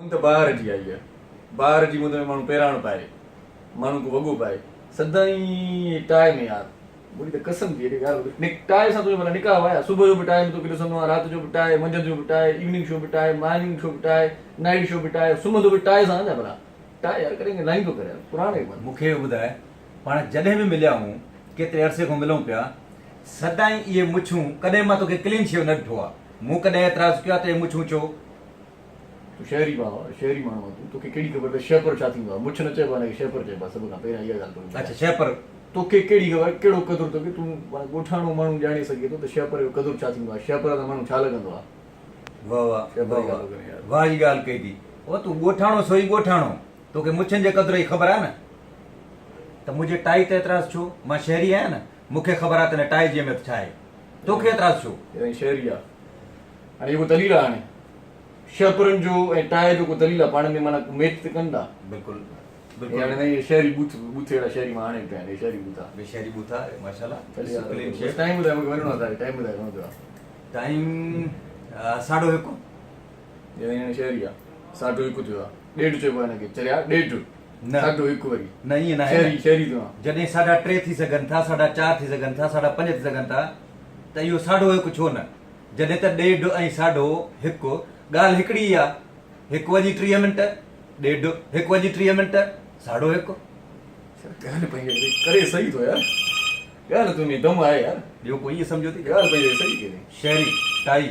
त ॿाहिरि जी आई आहे। ॿाहिरि जी मुंहिंजो माण्हू पहिराण पाए, माण्हू को वॻो पाए, सदाईं टाइ में यार। मुंहिंजी त कसम थी हेॾी ॻाल्हि टाइ सां तुंहिंजो माना निकाह आहे। सुबुह जो बि टाइ में तोखे ॾिसंदो आहे, राति जो बि टाइ, मंझंदि जो बि टाइ, इवनिंग शो बि टाइ, मॉर्निंग शो बि टाइ, नाइट शो बि टाइ, सुम्हंदो बि टाइ सां न भला। टाइ यार करे लाइन थो करे यार, पुराणे मूंखे ॿुधाए, पाण जॾहिं बि मिलिया आहियूं, केतिरे अरसे खां मिलूं पिया, सदाईं इहे मुछूं कॾहिं मां तोखे क्लीन शेव न ॾिठो आहे। मूं कॾहिं एतिराज़ु कयो आहे त इहे मुछूं छो? तूं शहरी माण्हू आहे, शहरी माण्हू आहे तोखे कहिड़ी ख़बर त शेपर छा थींदो आहे? मुछ न चइबो आहे, शेपर चइबो आहे। सभ खां पहिरियां इहा ॻाल्हि अच्छा, शेपर। तोखे कहिड़ी ख़बर कहिड़ो क़दुरु तोखे? तूं ॻोठाणो माण्हू ॼाणे सघे थो त शेपर जो क़दुरु छा थींदो आहे? शेपर सां माण्हू छा लॻंदो आहे? वाह वाह वाह वाह, वाह जी ॻाल्हि कई थी। उहो तूं ॻोठाणो सोई ॻोठाणो, तोखे मुछनि जे क़दुरु जी ख़बर आहे न? त मुंहिंजे टाई ते एतिराज़ु छो? मां शहरी आहियां न, मूंखे ख़बर आहे त हिन टाई जी अहमियत छा आहे। तोखे एतिराज़ु छो? शहरी आहे हाणे इहो दलील आहे। हाणे शेपरनि जो ऐं टाइ जो को दलील आहे? पाण में माना मैच त कनि था। बिल्कुलु हाणे न इहे शहरी बूथ बूथ अहिड़ा शहरी मां हाणे पिया आहिनि, शहरी बूथ आहे। शहरी बूथ आहे माशाल्लाह। टाइम ॿुधाए मूंखे, वञिणो आहे। टाइम ॿुधाए घणो थियो आहे? टाइम 1:30। हाणे शहरी आहे, 1:30 थियो आहे। 1:30 चइबो आहे हिनखे, चलिया 1:30 न 1:30 वरी न, ईअं न शहरी शहरी थियो आहे। जॾहिं 3:30 थी सघनि था, 4:30 थी सघनि था, 5:30 थी सघनि था, त इहो 1:30 छो न? जॾहिं त 1:30 ऐं 1:30 ॻाल्हि हिकिड़ी आहे। 1:30 1:30, 1:30, 1:30। ॻाल्हि पंहिंजे करे सही थो यार, ॻाल्हि तुंहिंजी दम आहे यार। ॿियो कोई ईअं सम्झो थी? ॻाल्हि पंहिंजे सही कई। शहरी टाई